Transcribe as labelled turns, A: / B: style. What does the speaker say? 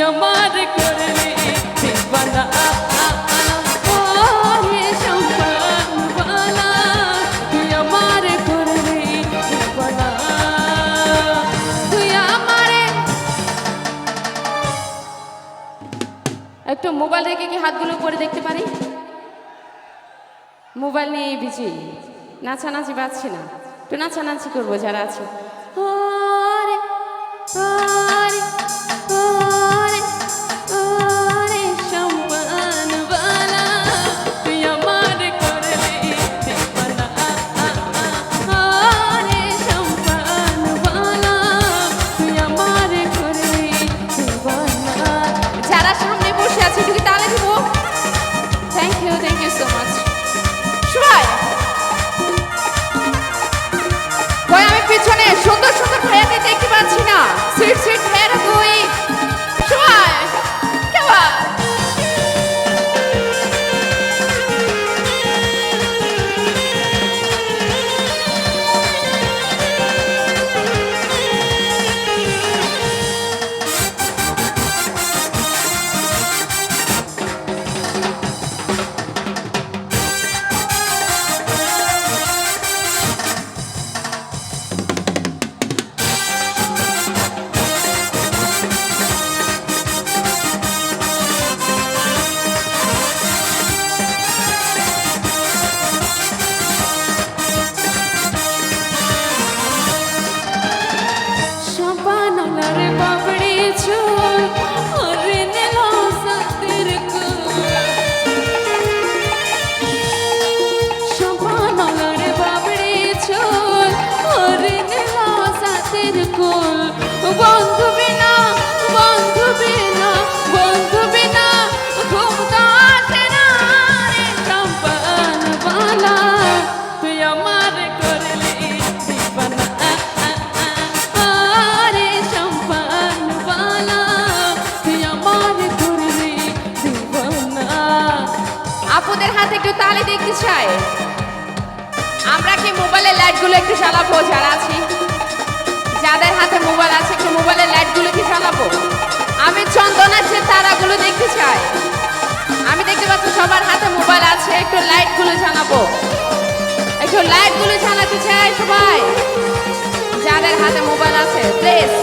A: আমার করলি দিবানা একটু মোবাইল রেখে কি হাতগুলো পরে দেখতে পারি? মোবাইল নিয়ে বিজি, নাচানাচি পাচ্ছি না, একটু নাচানাচি করবো যারা আছে। Thank you so much. সবাই কই আমি পিছনে সুন্দর সুন্দর ভাইয়াদের দেখতে পাচ্ছি না, সুইট সুইট ভাইয়ারা কই? সবাই কেমন বন্ধু বিনা বন্ধু বিনা বন্ধু বিনা ঘুম তো আসে না রে সম্পান বালা তুই আমার করলি দিবানা রে সম্পান বালা তুই আমার করলি দিবানা। আপুদের হাতে একটু তালি দেখতে চাই। আমরা কি মোবাইলের লাইটগুলো একটু জ্বালাবো? যারা আছি, যাদের হাতে মোবাইল আছে একটু মোবাইলের লাইটগুলো কি জ্বালাবো? আমি চন্দনার যে তারাগুলো দেখতে চাই। আমি দেখতে পাচ্ছি সবার হাতে মোবাইল আছে, একটু লাইটগুলো জ্বালাবো, একটু লাইটগুলো জ্বালাতে চাই সবাই যাদের হাতে মোবাইল আছে প্লিজ।